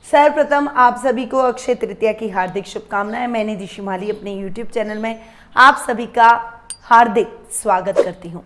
सर्वप्रथम आप सभी को अक्षय तृतीया की हार्दिक शुभकामनाएं। मैं निधि शिमाली अपने YouTube चैनल में आप सभी का हार्दिक स्वागत करती हूं।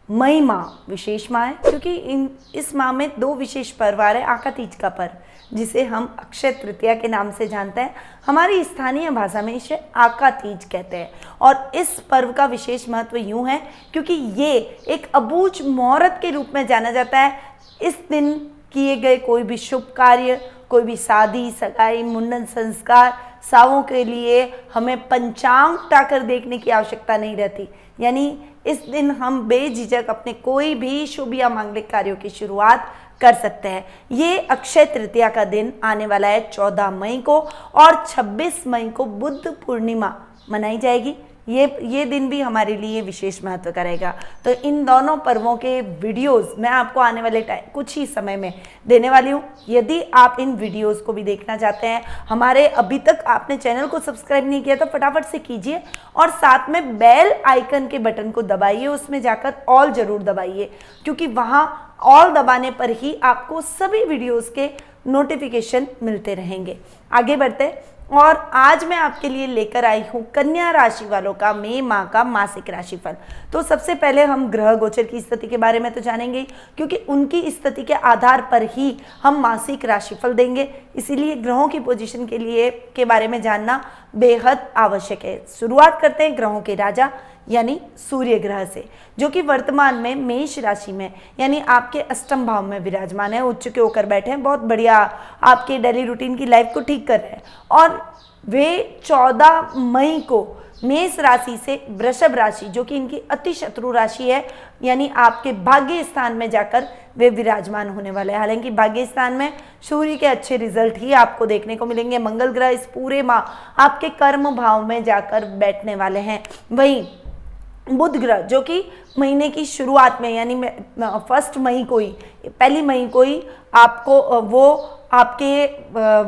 मई माह विशेष माह है क्योंकि इस माह में दो विशेष पर्व आ रहे हैं। आका तीज का पर्व जिसे हम अक्षय तृतीया के नाम से जानते हैं, हमारी स्थानीय भाषा में इसे आका तीज कहते हैं। और इस पर्व का विशेष महत्व यूं है क्योंकि ये एक अबूझ मुहूर्त के रूप में जाना जाता है। इस दिन किए गए कोई भी शुभ कार्य, कोई भी शादी, सगाई, मुंडन संस्कार, सावों के लिए हमें पंचांग उठाकर देखने की आवश्यकता नहीं रहती। यानी इस दिन हम बेझिझक अपने कोई भी शुभ या मांगलिक कार्यों की शुरुआत कर सकते हैं। ये अक्षय तृतीया का दिन आने वाला है 14 मई को और 26 मई को बुद्ध पूर्णिमा मनाई जाएगी। ये दिन भी हमारे लिए विशेष महत्व का रहेगा। तो इन दोनों पर्वों के वीडियोस मैं आपको आने वाले कुछ ही समय में देने वाली हूँ। यदि आप इन वीडियोस को भी देखना चाहते हैं, हमारे अभी तक आपने चैनल को सब्सक्राइब नहीं किया तो फटाफट से कीजिए और साथ में बेल आइकन के बटन को दबाइए, उसमें जाकर ऑल जरूर दबाइए क्योंकि वहाँ ऑल दबाने पर ही आपको सभी वीडियोस के नोटिफिकेशन मिलते रहेंगे। आगे बढ़ते और आज मैं आपके लिए लेकर आई हूँ कन्या राशि वालों का मई माह का मासिक राशिफल। तो सबसे पहले हम ग्रह गोचर की स्थिति के बारे में तो जानेंगे क्योंकि उनकी स्थिति के आधार पर ही हम मासिक राशिफल देंगे, इसीलिए ग्रहों की पोजीशन के बारे में जानना बेहद आवश्यक है। शुरुआत करते हैं ग्रहों के राजा यानी सूर्य ग्रह से, जो कि वर्तमान में मेष राशि में यानी आपके अष्टम भाव में विराजमान है, उच्च के होकर बैठे हैं। बहुत बढ़िया आपके डेली रूटीन की लाइफ को ठीक कर रहे हैं और वे 14 मई को मेष राशि से वृषभ राशि, जो कि इनकी अति शत्रु राशि है, यानी आपके भाग्य स्थान में जाकर वे विराजमान होने वाले हैं। हालांकि भाग्य स्थान में सूर्य के अच्छे रिजल्ट ही आपको देखने को मिलेंगे। मंगल ग्रह इस पूरे माह आपके कर्म भाव में जाकर बैठने वाले हैं। वहीं बुध ग्रह, जो कि महीने की शुरुआत में यानी पहली मई को ही आपको वो आपके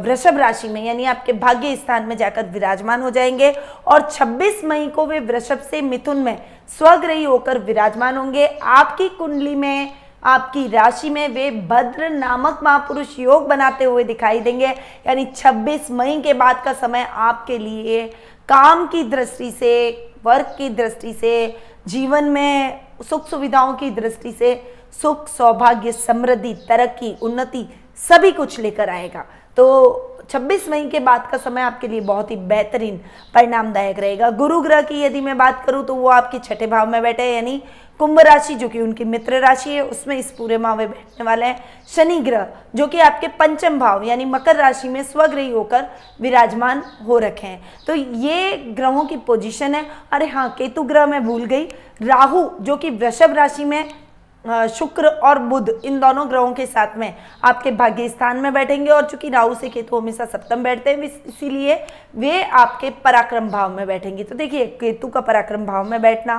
वृषभ राशि में यानी आपके भाग्य स्थान में जाकर विराजमान हो जाएंगे और 26 मई को वे वृषभ से मिथुन में स्वग्रही होकर विराजमान होंगे। आपकी कुंडली में, आपकी राशि में वे भद्र नामक महापुरुष योग बनाते हुए दिखाई देंगे। यानी 26 मई के बाद का समय आपके लिए काम की दृष्टि से, वर्क की दृष्टि से, जीवन में सुख सुविधाओं की दृष्टि से सुख, सौभाग्य, समृद्धि, तरक्की, उन्नति सभी कुछ लेकर आएगा। तो 26 मई के बाद का समय आपके लिए बहुत ही बेहतरीन परिणामदायक रहेगा। गुरु ग्रह की यदि मैं बात करूं तो वो आपके छठे भाव में बैठे हैं यानी कुंभ राशि, जो कि उनकी मित्र राशि है, उसमें इस पूरे माह वे बैठने वाले हैं। शनि ग्रह, जो कि आपके पंचम भाव यानी मकर राशि में स्वग्रही होकर विराजमान हो रखे हैं। तो ये ग्रहों की पोजीशन है। अरे हाँ, केतु ग्रह मैं भूल गई। राहु, जो कि वृषभ राशि में शुक्र और बुध, इन दोनों ग्रहों के साथ में आपके भाग्य स्थान में बैठेंगे और चूंकि राहु से केतु हमेशा सप्तम बैठते हैं, इसीलिए वे आपके पराक्रम भाव में बैठेंगे। तो देखिए, केतु का पराक्रम भाव में बैठना,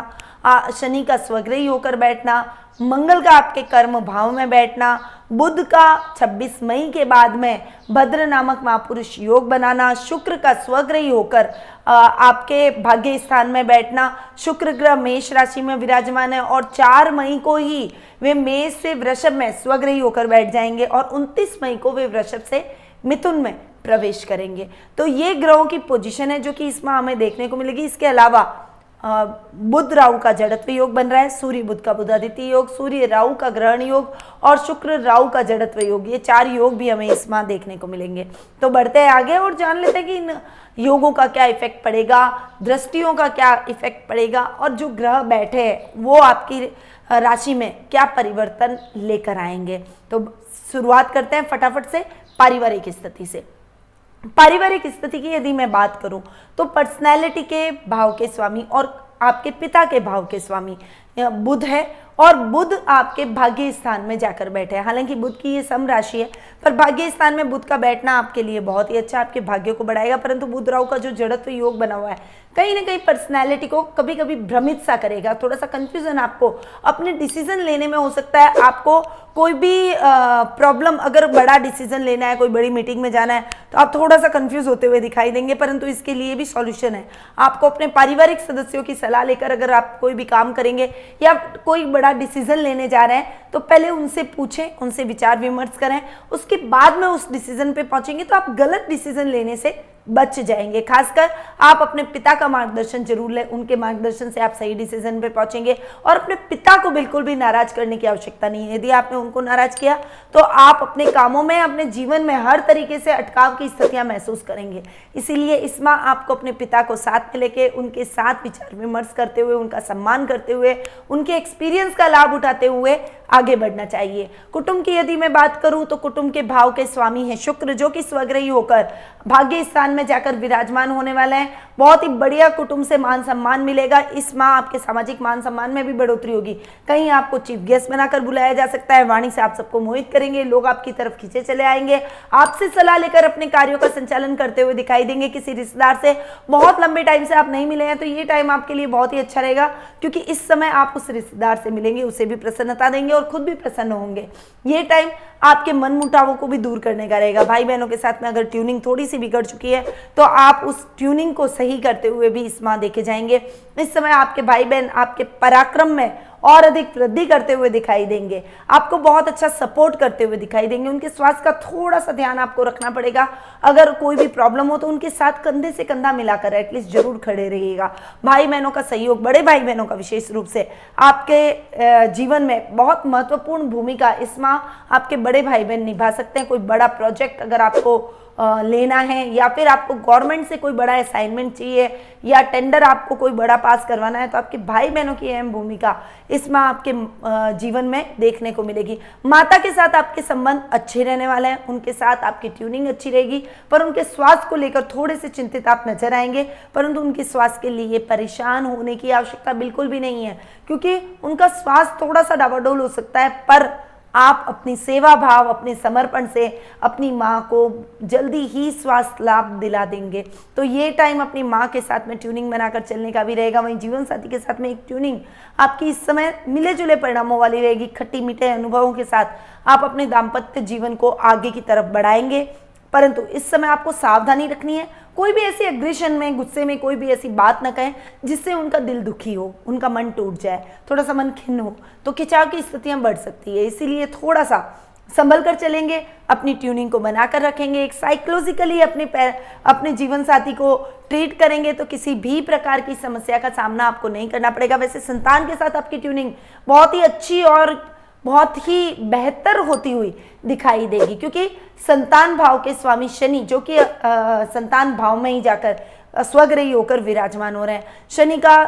शनि का स्वग्रही होकर बैठना, मंगल का आपके कर्म भाव में बैठना, बुध का 26 मई के बाद में भद्र नामक महापुरुष योग बनाना, शुक्र का स्वग्रही होकर आपके भाग्य स्थान में बैठना। शुक्र ग्रह मेष राशि में विराजमान है और 4 मई को ही वे मेष से वृषभ में स्वग्रही होकर बैठ जाएंगे और 29 मई को वे वृषभ से मिथुन में प्रवेश करेंगे। तो ये ग्रहों की पोजीशन है जो कि इस माह हमें देखने को मिलेगी। इसके अलावा बुध राहु का जड़त्व योग बन रहा है, सूर्य बुध का बुधादित्य योग, सूर्य राहु का ग्रहण योग और शुक्र राहु का जड़त्व योग, ये 4 योग भी हमें इस माह देखने को मिलेंगे। तो बढ़ते हैं आगे और जान लेते हैं कि इन योगों का क्या इफेक्ट पड़ेगा, दृष्टियों का क्या इफेक्ट पड़ेगा और जो ग्रह बैठे हैं वो आपकी राशि में क्या परिवर्तन लेकर आएंगे। तो शुरुआत करते हैं फटाफट से पारिवारिक स्थिति से। पारिवारिक स्थिति की यदि मैं बात करूं तो पर्सनैलिटी के भाव के स्वामी और आपके पिता के भाव के स्वामी बुध है और बुध आपके भाग्य स्थान में जाकर बैठे हैं। हालांकि बुध की ये सम राशि है, पर भाग्य स्थान में बुध का बैठना आपके लिए बहुत ही अच्छा, आपके भाग्य को बढ़ाएगा। परंतु बुध राहु का जो जड़त्व योग बना हुआ है कहीं ना कहीं पर्सनैलिटी को कभी कभी भ्रमित सा करेगा, थोड़ा सा कंफ्यूजन आपको अपने डिसीजन लेने में हो सकता है। आपको कोई भी प्रॉब्लम, अगर बड़ा डिसीजन लेना है, कोई बड़ी मीटिंग में जाना है, तो आप थोड़ा सा कंफ्यूज होते हुए दिखाई देंगे, परंतु इसके लिए भी सॉल्यूशन है। आपको अपने पारिवारिक सदस्यों की सलाह लेकर अगर आप कोई भी काम करेंगे, या कोई बड़ा डिसीजन लेने जा रहे हैं तो पहले उनसे पूछें, उनसे विचार विमर्श करें, उसके बाद में उस डिसीजन पे पहुंचेंगे तो आप गलत डिसीजन लेने से बच जाएंगे। खासकर आप अपने पिता का मार्गदर्शन जरूर लें, उनके मार्गदर्शन से आप सही डिसीजन पे पहुंचेंगे। और अपने पिता को बिल्कुल भी नाराज करने की आवश्यकता नहीं है। यदि आपने उनको नाराज किया तो आप अपने कामों में, अपने जीवन में हर तरीके से अटकाव की स्थितियां महसूस करेंगे। इसीलिए इस माह आपको अपने पिता को साथ में लेके उनके साथ विचार विमर्श करते हुए, उनका सम्मान करते हुए, उनके एक्सपीरियंस का लाभ उठाते हुए आगे बढ़ना चाहिए। कुटुंब की यदि मैं बात करूं तो कुटुंब के भाव के स्वामी है शुक्र, जो कि स्वग्रही होकर भाग्य स्थान में जाकर विराजमान होने वाले हैं। बहुत ही बढ़िया कुटुंब से मान सम्मान मिलेगा। इस माह आपके सामाजिक मान सम्मान में भी बढ़ोतरी होगी। कहीं आपको चीफ गेस्ट बनाकर बुलाया जा सकता है, वाणी से आप सबको मोहित करेंगे, लोग आपकी तरफ खींचे चले आएंगे, आपसे सलाह लेकर अपने कार्यों का संचालन करते हुए दिखाई देंगे। किसी रिश्तेदार से बहुत लंबे टाइम से आप नहीं मिले हैं तो ये टाइम आपके लिए बहुत ही अच्छा रहेगा, क्योंकि इस समय आप उस रिश्तेदार से मिलेंगे, उसे भी प्रसन्नता देंगे और खुद भी प्रसन्न होंगे। ये टाइम आपके मन मुटावों को भी दूर करने का रहेगा। भाई बहनों के साथ में अगर ट्यूनिंग थोड़ी सी बिगड़ चुकी है तो आप उस ट्यूनिंग को सही करते हुए भी इस माह देखे जाएंगे। इस समय आपके भाई बहन आपके पराक्रम में और अधिक वृद्धि करते हुए दिखाई देंगे, आपको बहुत अच्छा सपोर्ट करते हुए दिखाई देंगे। उनके स्वास्थ्य का थोड़ा सा ध्यान आपको रखना पड़ेगा। अगर कोई भी प्रॉब्लम हो तो उनके साथ कंधे से कंधा मिलाकर एटलीस्ट जरूर खड़े रहिएगा। भाई बहनों का सहयोग, बड़े भाई बहनों का विशेष रूप से आपके जीवन में बहुत महत्वपूर्ण भूमिका इस माह आपके बड़े भाई बहन निभा सकते हैं। कोई बड़ा प्रोजेक्ट अगर आपको लेना है या फिर आपको गवर्नमेंट से कोई बड़ा असाइनमेंट चाहिए या टेंडर आपको कोई बड़ा पास करवाना है तो आपके भाई बहनों की अहम भूमिका इसमें आपके जीवन में देखने को मिलेगी। माता के साथ आपके संबंध अच्छे रहने वाले हैं, उनके साथ आपकी ट्यूनिंग अच्छी रहेगी, पर उनके स्वास्थ्य को लेकर थोड़े से चिंतित आप नजर आएंगे। परंतु उनके स्वास्थ्य के लिए परेशान होने की आवश्यकता बिल्कुल भी नहीं है, क्योंकि उनका स्वास्थ्य थोड़ा सा डावाडोल हो सकता है, पर आप अपनी सेवा भाव, अपने समर्पण से अपनी माँ को जल्दी ही स्वास्थ्य लाभ दिला देंगे। तो ये टाइम अपनी माँ के साथ में ट्यूनिंग बनाकर चलने का भी रहेगा। वहीं जीवन साथी के साथ में एक ट्यूनिंग आपकी इस समय मिले जुले परिणामों वाली रहेगी। खट्टी मीठे अनुभवों के साथ आप अपने दाम्पत्य जीवन को आगे की तरफ बढ़ाएंगे, परंतु इस समय आपको सावधानी रखनी है। कोई भी ऐसी एग्रेशन में, गुस्से में कोई भी ऐसी बात ना कहें जिससे उनका दिल दुखी हो, उनका मन टूट जाए, थोड़ा सा मन खिन्न हो, तो खिंचाव की स्थितियां बढ़ सकती है। इसीलिए थोड़ा सा संभल कर चलेंगे, अपनी ट्यूनिंग को बनाकर रखेंगे, एक साइकोलॉजिकली अपने जीवन साथी को ट्रीट करेंगे तो किसी भी प्रकार की समस्या का सामना आपको नहीं करना पड़ेगा। वैसे संतान के साथ आपकी ट्यूनिंग बहुत ही अच्छी और बहुत ही बेहतर होती हुई दिखाई देगी, क्योंकि संतान भाव के स्वामी शनि, जो कि संतान भाव में ही जाकर स्वग्रही होकर विराजमान हो रहे हैं। शनि का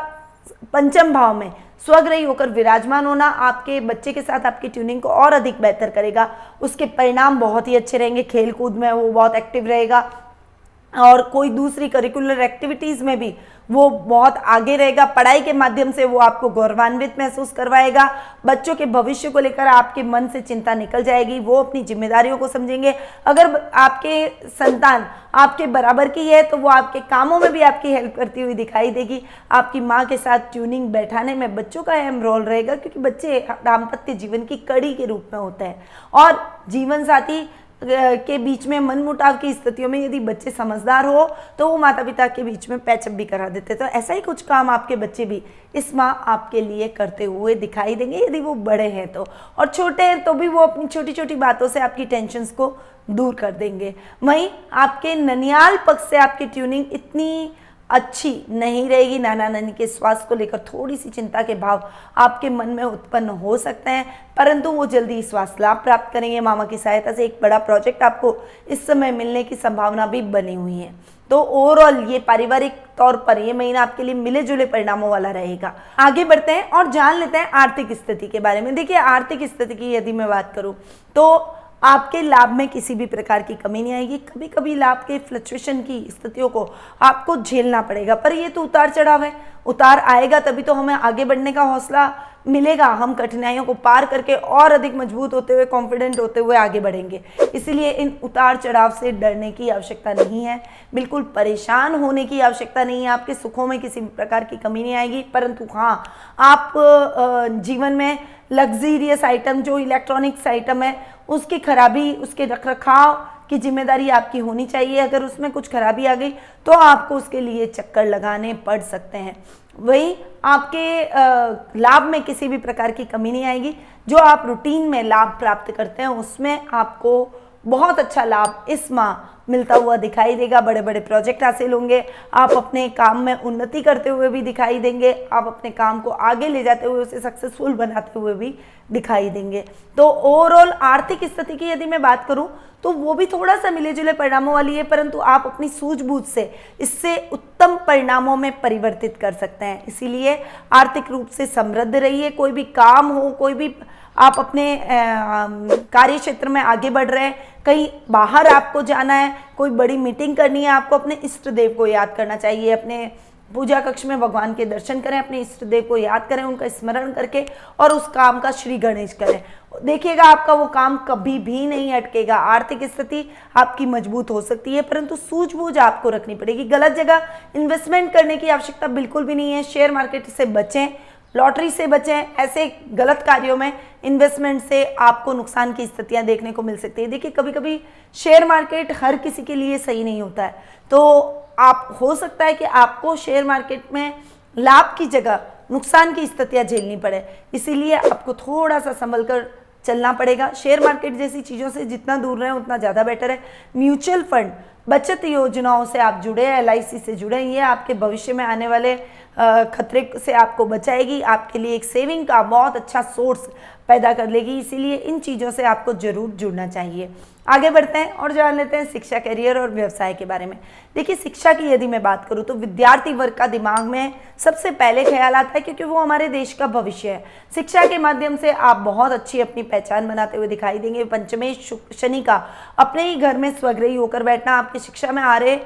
पंचम भाव में स्वग्रही होकर विराजमान होना आपके बच्चे के साथ आपकी ट्यूनिंग को और अधिक बेहतर करेगा। उसके परिणाम बहुत ही अच्छे रहेंगे। खेल कूद में वो बहुत एक्टिव रहेगा और कोई दूसरी करिकुलर एक्टिविटीज़ में भी वो बहुत आगे रहेगा। पढ़ाई के माध्यम से वो आपको गौरवान्वित महसूस करवाएगा। बच्चों के भविष्य को लेकर आपके मन से चिंता निकल जाएगी, वो अपनी जिम्मेदारियों को समझेंगे। अगर आपके संतान आपके बराबर की है तो वो आपके कामों में भी आपकी हेल्प करती हुई दिखाई देगी। आपकी माँ के साथ ट्यूनिंग बैठाने में बच्चों का अहम रोल रहेगा, क्योंकि बच्चे दाम्पत्य जीवन की कड़ी के रूप में होते हैं और जीवन साथी के बीच में मनमुटाव की स्थितियों में यदि बच्चे समझदार हो तो वो माता पिता के बीच में पैचअप भी करा देते। तो ऐसा ही कुछ काम आपके बच्चे भी इस माह आपके लिए करते हुए दिखाई देंगे, यदि वो बड़े हैं तो। और छोटे हैं तो भी वो अपनी छोटी छोटी बातों से आपकी टेंशन्स को दूर कर देंगे। वहीं आपके ननियाल पक्ष से आपकी ट्यूनिंग इतनी अच्छी नहीं रहेगी। नाना नानी के स्वास्थ्य को लेकर थोड़ी सी चिंता के भाव आपके मन में उत्पन्न हो सकते हैं, परंतु वो जल्दी स्वास्थ्य लाभ प्राप्त करेंगे। मामा की सहायता से एक बड़ा प्रोजेक्ट आपको इस समय मिलने की संभावना भी बनी हुई है। तो ओवरऑल ये पारिवारिक तौर पर ये महीना आपके लिए मिले जुले परिणामों वाला रहेगा। आगे बढ़ते हैं और जान लेते हैं आर्थिक स्थिति के बारे में। देखिए, आर्थिक स्थिति की यदि मैं बात करूँ तो आपके लाभ में किसी भी प्रकार की कमी नहीं आएगी। कभी कभी लाभ के फ्लक्चुएशन की स्थितियों को आपको झेलना पड़ेगा, पर ये तो उतार चढ़ाव है। उतार आएगा तभी तो हमें आगे बढ़ने का हौसला मिलेगा। हम कठिनाइयों को पार करके और अधिक मजबूत होते हुए, कॉन्फिडेंट होते हुए आगे बढ़ेंगे। इसीलिए इन उतार चढ़ाव से डरने की आवश्यकता नहीं है, बिल्कुल परेशान होने की आवश्यकता नहीं है। आपके सुखों में किसी भी प्रकार की कमी नहीं आएगी, परंतु हाँ, आप जीवन में लग्जीरियस आइटम, जो इलेक्ट्रॉनिक्स आइटम है, उसकी खराबी, उसके रखरखाव की जिम्मेदारी आपकी होनी चाहिए। अगर उसमें कुछ खराबी आ गई तो आपको उसके लिए चक्कर लगाने पड़ सकते हैं। वही आपके लाभ में किसी भी प्रकार की कमी नहीं आएगी। जो आप रूटीन में लाभ प्राप्त करते हैं उसमें आपको बहुत अच्छा लाभ इस माह मिलता हुआ दिखाई देगा। बड़े बड़े प्रोजेक्ट हासिल होंगे, आप अपने काम में उन्नति करते हुए भी दिखाई देंगे, आप अपने काम को आगे ले जाते हुए उसे सक्सेसफुल बनाते हुए भी दिखाई देंगे। तो ओवरऑल आर्थिक स्थिति की यदि मैं बात करूं तो वो भी थोड़ा सा मिले जुले परिणामों वाली है, परंतु आप अपनी सूझबूझ से इससे उत्तम परिणामों में परिवर्तित कर सकते हैं। इसीलिए आर्थिक रूप से समृद्ध रहिए। कोई भी काम हो, कोई भी आप अपने कार्य क्षेत्र में आगे बढ़ रहे हैं, कहीं बाहर आपको जाना है, कोई बड़ी मीटिंग करनी है, आपको अपने इष्ट देव को याद करना चाहिए। अपने पूजा कक्ष में भगवान के दर्शन करें, अपने इष्ट देव को याद करें, उनका स्मरण करके और उस काम का श्री गणेश करें। देखिएगा आपका वो काम कभी भी नहीं अटकेगा। आर्थिक स्थिति आपकी मजबूत हो सकती है, परंतु सूझबूझ आपको रखनी पड़ेगी। गलत जगह इन्वेस्टमेंट करने की आवश्यकता बिल्कुल भी नहीं है। शेयर मार्केट से बचें, लॉटरी से बचें। ऐसे गलत कार्यों में इन्वेस्टमेंट से आपको नुकसान की स्थितियां देखने को मिल सकती है। देखिए कभी कभी शेयर मार्केट हर किसी के लिए सही नहीं होता है, तो आप हो सकता है कि आपको शेयर मार्केट में लाभ की जगह नुकसान की स्थितियां झेलनी पड़े, इसीलिए आपको थोड़ा सा संभल कर चलना पड़ेगा। शेयर मार्केट जैसी चीज़ों से जितना दूर रहें उतना ज़्यादा बेटर है। म्यूचुअल फंड, बचत योजनाओं से आप जुड़े हैं, LIC से जुड़े हैं, ये आपके भविष्य में आने वाले खतरे से आपको बचाएगी, आपके लिए एक सेविंग का बहुत अच्छा सोर्स पैदा कर लेगी। इसीलिए इन चीज़ों से आपको जरूर जुड़ना चाहिए। आगे बढ़ते हैं और जान लेते हैं शिक्षा, करियर और व्यवसाय के बारे में। देखिए शिक्षा की यदि मैं बात करूं तो विद्यार्थी वर्ग का दिमाग में सबसे पहले ख्याल आता है, क्योंकि वो हमारे देश का भविष्य है। शिक्षा के माध्यम से आप बहुत अच्छी अपनी पहचान बनाते हुए दिखाई देंगे। पंचमेश शनि का अपने ही घर में स्वग्रही होकर बैठना आपकी शिक्षा में आ रहे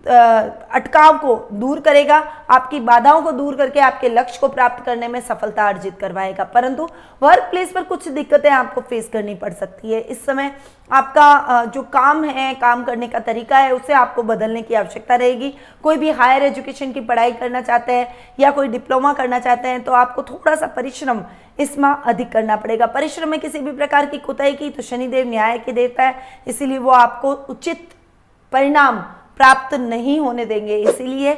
अटकाव को दूर करेगा, आपकी बाधाओं को दूर करके आपके लक्ष्य को प्राप्त करने में सफलता अर्जित करवाएगा। परंतु वर्क प्लेस पर कुछ दिक्कतें आपको फेस करनी पड़ सकती है। इस समय आपका जो काम है, काम करने का तरीका है, उसे आपको बदलने की आवश्यकता रहेगी। कोई भी हायर एजुकेशन की पढ़ाई करना चाहते हैं या कोई डिप्लोमा करना चाहते हैं तो आपको थोड़ा सा परिश्रम इस माह अधिक करना पड़ेगा। परिश्रम में किसी भी प्रकार की कुताही की तो शनिदेव न्याय के देवता है, इसीलिए वो आपको उचित परिणाम प्राप्त नहीं होने देंगे। इसीलिए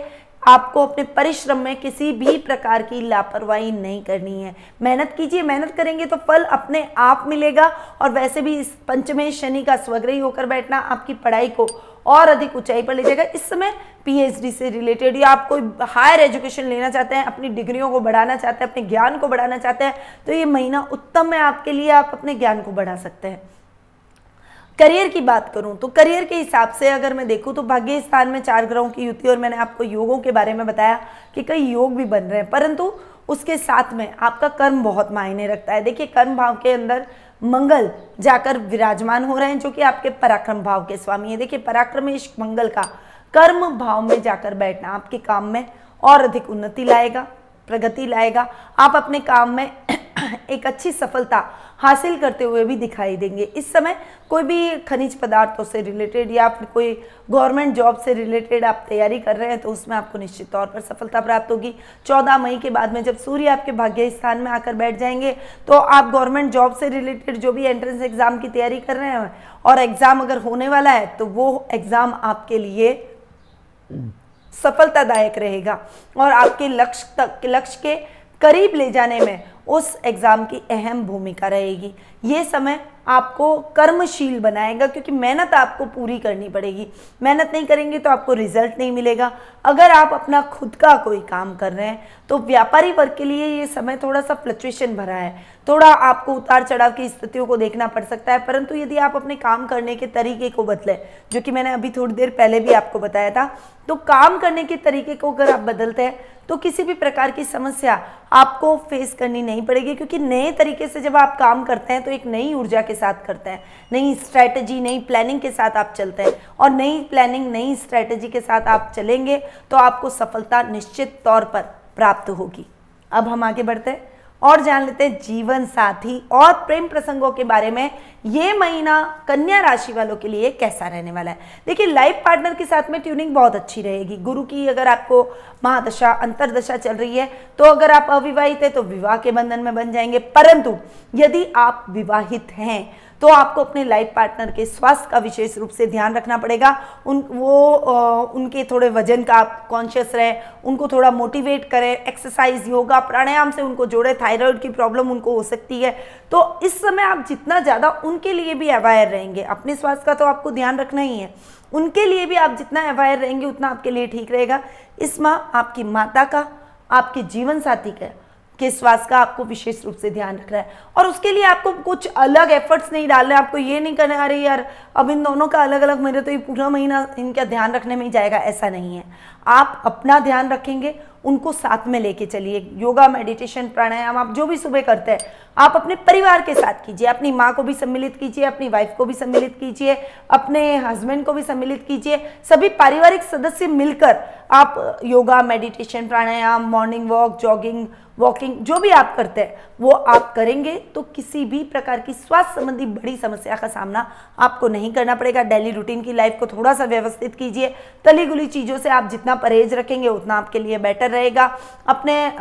आपको अपने परिश्रम में किसी भी प्रकार की लापरवाही नहीं करनी है। मेहनत कीजिए, मेहनत करेंगे तो फल अपने आप मिलेगा। और वैसे भी इस पंचमेश शनि का स्वग्रही होकर बैठना आपकी पढ़ाई को और अधिक ऊंचाई पर ले जाएगा। इस समय PhD से रिलेटेड या आप कोई हायर एजुकेशन लेना चाहते हैं, अपनी डिग्रियों को बढ़ाना चाहते हैं, अपने ज्ञान को बढ़ाना चाहते हैं, तो ये महीना उत्तम है आपके लिए। आप अपने ज्ञान को बढ़ा सकते हैं। करियर की बात करूं तो करियर के हिसाब से अगर मैं देखूं तो भाग्य स्थान में 4 ग्रहों की युति, और मैंने आपको योगों के बारे में बताया कि कई योग भी बन रहे हैं, परंतु उसके साथ में आपका कर्म बहुत मायने रखता है। देखिए कर्म भाव के अंदर मंगल जाकर विराजमान हो रहे हैं, जो कि आपके पराक्रम भाव के स्वामी है। देखिए पराक्रमेश मंगल का कर्म भाव में जाकर बैठना आपके काम में और अधिक उन्नति लाएगा, प्रगति लाएगा। आप अपने काम में एक अच्छी सफलता हासिल करते हुए भी दिखाई देंगे। इस समय कोई भी खनिज पदार्थों से रिलेटेड या फिर कोई गवर्नमेंट जॉब से रिलेटेड आप तैयारी कर रहे हैं तो उसमें आपको निश्चित तौर पर सफलता प्राप्त होगी। 14 मई के बाद में जब सूर्य आपके भाग्य स्थान में आकर बैठ जाएंगे तो आप गवर्नमेंट जॉब से रिलेटेड जो भी एंट्रेंस एग्जाम की तैयारी कर रहे हैं और एग्जाम अगर होने वाला है तो वो एग्जाम आपके लिए सफलतादायक रहेगा और आपके लक्ष्य के करीब ले जाने में उस एग्जाम की अहम भूमिका रहेगी। ये समय आपको कर्मशील बनाएगा, क्योंकि मेहनत आपको पूरी करनी पड़ेगी। मेहनत नहीं करेंगे तो आपको रिजल्ट नहीं मिलेगा। अगर आप अपना खुद का कोई काम कर रहे हैं तो व्यापारी वर्ग के लिए ये समय थोड़ा सा फ्लक्चुएशन भरा है, थोड़ा आपको उतार चढ़ाव की स्थितियों को देखना पड़ सकता है। परंतु यदि आप अपने काम करने के तरीके को बदलें, जो कि मैंने अभी थोड़ी देर पहले भी आपको बताया था, तो काम करने के तरीके को अगर आप बदलते हैं तो किसी भी प्रकार की समस्या आपको फेस करनी नहीं पड़ेगी, क्योंकि नए तरीके से जब आप काम करते हैं तो एक नई ऊर्जा के साथ करते हैं, नई स्ट्रैटेजी, नई प्लानिंग के साथ आप चलते हैं और नई प्लानिंग, नई स्ट्रैटेजी के साथ आप चलेंगे तो आपको सफलता निश्चित तौर पर प्राप्त होगी। अब हम आगे बढ़ते हैं और जान लेते हैं जीवन साथी और प्रेम प्रसंगों के बारे में। ये महीना कन्या राशि वालों के लिए कैसा रहने वाला है। देखिए लाइफ पार्टनर के साथ में ट्यूनिंग बहुत अच्छी रहेगी। गुरु की अगर आपको महादशा, अंतरदशा चल रही है तो अगर आप अविवाहित है तो विवाह के बंधन में बन जाएंगे, परंतु यदि आप विवाहित हैं तो आपको अपने लाइफ पार्टनर के स्वास्थ्य का विशेष रूप से ध्यान रखना पड़ेगा। उनके थोड़े वजन का आप कॉन्शियस रहे, उनको थोड़ा मोटिवेट करें, एक्सरसाइज, योगा, प्राणायाम से उनको जोड़े। थायराइड की प्रॉब्लम उनको हो सकती है, तो इस समय आप जितना ज़्यादा उनके लिए भी अवेयर रहेंगे, अपने स्वास्थ्य का तो आपको ध्यान रखना ही है, उनके लिए भी आप जितना अवेयर रहेंगे उतना आपके लिए ठीक रहेगा। इस माह आपकी माता का, आपके जीवन साथी का के स्वास्थ्य का आपको विशेष रूप से ध्यान रखना है, और उसके लिए आपको कुछ अलग एफर्ट्स नहीं डालने। आपको ये नहीं करना अरे यार अब इन दोनों का अलग अलग, मेरे तो ये पूरा महीना इनका ध्यान रखने में ही जाएगा, ऐसा नहीं है। आप अपना ध्यान रखेंगे, उनको साथ में लेके चलिए। योगा, मेडिटेशन, प्राणायाम आप जो भी सुबह करते हैं आप अपने परिवार के साथ कीजिए। अपनी माँ को भी सम्मिलित कीजिए, अपनी वाइफ को भी सम्मिलित कीजिए, अपने हस्बैंड को भी सम्मिलित कीजिए। सभी पारिवारिक सदस्य मिलकर आप योगा, मेडिटेशन, प्राणायाम, मॉर्निंग वॉक, जॉगिंग, वॉकिंग जो भी आप करते हैं वो आप करेंगे तो किसी भी प्रकार की स्वास्थ्य संबंधी बड़ी समस्या का सामना आपको नहीं करना पड़ेगा। डेली रूटीन की लाइफ को थोड़ा सा व्यवस्थित कीजिए। तली गुली चीज़ों से आप जितना परहेज रखेंगे उतना आपके लिए बेटर रहेगा। अपने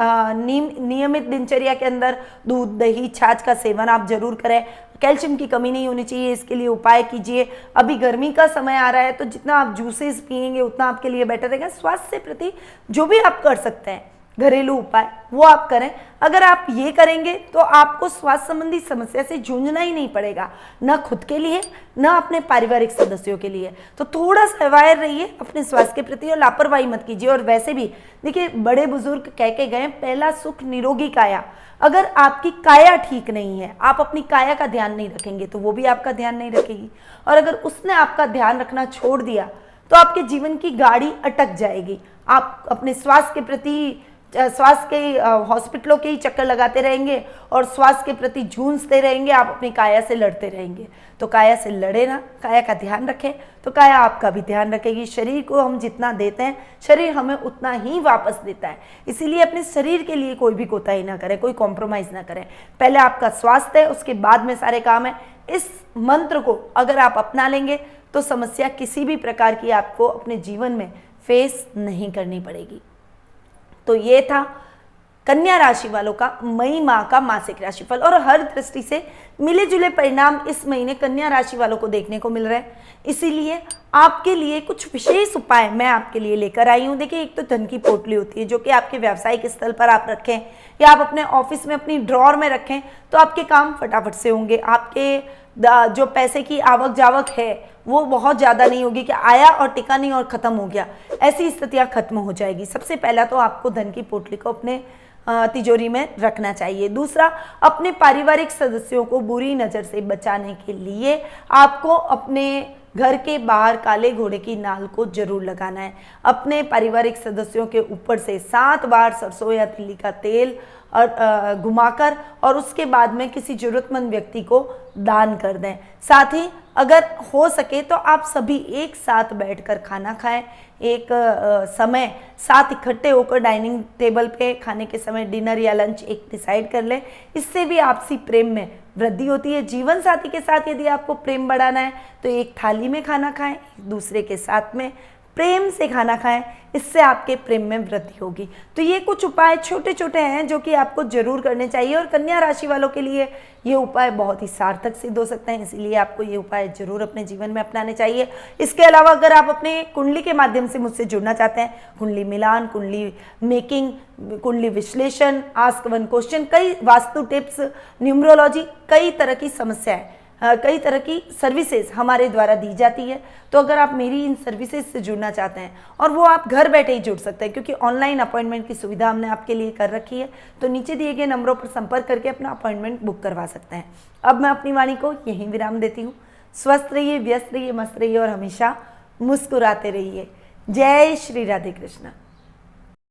नियमित दिनचर्या के अंदर दूध, दही, छाछ का सेवन आप जरूर करें। कैल्शियम की कमी नहीं होनी चाहिए, इसके लिए उपाय कीजिए। अभी गर्मी का समय आ रहा है तो जितना आप जूसेस पिएंगे उतना आपके लिए बेटर रहेगा। स्वास्थ्य से प्रति जो भी आप कर सकते हैं घरेलू उपाय वो आप करें। अगर आप ये करेंगे तो आपको स्वास्थ्य संबंधी समस्या से जूझना ही नहीं पड़ेगा, ना खुद के लिए ना अपने पारिवारिक सदस्यों के लिए। तो थोड़ा सा अवेयर रहिए अपने स्वास्थ्य के प्रति और लापरवाही मत कीजिए। और वैसे भी देखिए, बड़े बुजुर्ग कह के गए, पहला सुख निरोगी काया। अगर आपकी काया ठीक नहीं है, आप अपनी काया का ध्यान नहीं रखेंगे तो वो भी आपका ध्यान नहीं रखेगी, और अगर उसने आपका ध्यान रखना छोड़ दिया तो आपके जीवन की गाड़ी अटक जाएगी। आप अपने स्वास्थ्य के प्रति स्वास्थ्य के हॉस्पिटलों के ही चक्कर लगाते रहेंगे और स्वास्थ्य के प्रति जूझते रहेंगे, आप अपनी काया से लड़ते रहेंगे। तो काया से लड़े ना, काया का ध्यान रखें तो काया आपका भी ध्यान रखेगी। शरीर को हम जितना देते हैं शरीर हमें उतना ही वापस देता है, इसीलिए अपने शरीर के लिए कोई भी कोताही ना करें, कोई कॉम्प्रोमाइज़ ना करें। पहले आपका स्वास्थ्य है, उसके बाद में सारे काम है। इस मंत्र को अगर आप अपना लेंगे तो समस्या किसी भी प्रकार की आपको अपने जीवन में फेस नहीं करनी पड़ेगी। तो ये था कन्या राशि वालों का मई माह का मासिक राशिफल, और हर दृष्टि से मिले जुले परिणाम इस महीने कन्या राशि वालों को देखने को मिल रहे हैं। इसीलिए आपके लिए कुछ विशेष उपाय मैं आपके लिए लेकर आई हूँ। देखिए, एक तो धन की पोटली होती है जो कि आपके व्यावसायिक स्थल पर आप रखें या आप अपने ऑफिस में अपनी ड्रॉर में रखें तो आपके काम फटाफट से होंगे। आपके जो पैसे की आवक जावक है वो बहुत ज़्यादा नहीं होगी कि आया और टिका नहीं और ख़त्म हो गया, ऐसी स्थितियाँ खत्म हो जाएगी। सबसे पहला तो आपको धन की पोटली को अपने तिजोरी में रखना चाहिए। दूसरा, अपने पारिवारिक सदस्यों को बुरी नज़र से बचाने के लिए आपको अपने घर के बाहर काले घोड़े की नाल को जरूर लगाना है। अपने पारिवारिक सदस्यों के ऊपर से 7 बार सरसों या तिल्ली का तेल और घुमाकर और उसके बाद में किसी जरूरतमंद व्यक्ति को दान कर दें। साथ ही अगर हो सके तो आप सभी एक साथ बैठकर खाना खाएं। एक समय साथ इकट्ठे होकर डाइनिंग टेबल पे खाने के समय डिनर या लंच एक डिसाइड कर लें। इससे भी आपसी प्रेम में वृद्धि होती है। जीवन साथी के साथ यदि आपको प्रेम बढ़ाना है तो एक थाली में खाना खाएं, एक दूसरे के साथ में प्रेम से खाना खाएं, इससे आपके प्रेम में वृद्धि होगी। तो ये कुछ उपाय छोटे छोटे हैं जो कि आपको जरूर करने चाहिए, और कन्या राशि वालों के लिए ये उपाय बहुत ही सार्थक सिद्ध हो सकते हैं, इसीलिए आपको ये उपाय जरूर अपने जीवन में अपनाने चाहिए। इसके अलावा अगर आप अपने कुंडली के माध्यम से मुझसे जुड़ना चाहते हैं, कुंडली मिलान, कुंडली मेकिंग, कुंडली विश्लेषण, आस्क वन क्वेश्चन, कई वास्तु टिप्स, न्यूमरोलॉजी, कई तरह की समस्याएं, कई तरह की सर्विसेज हमारे द्वारा दी जाती है। तो अगर आप मेरी इन सर्विसेज से जुड़ना चाहते हैं, और वो आप घर बैठे ही जुड़ सकते हैं क्योंकि ऑनलाइन अपॉइंटमेंट की सुविधा हमने आपके लिए कर रखी है, तो नीचे दिए गए नंबरों पर संपर्क करके अपना अपॉइंटमेंट बुक करवा सकते हैं। अब मैं अपनी वाणी को यहीं विराम देती हूँ। स्वस्थ रहिए, व्यस्त रहिए, मस्त रहिए और हमेशा मुस्कुराते रहिए। जय श्री राधे कृष्ण।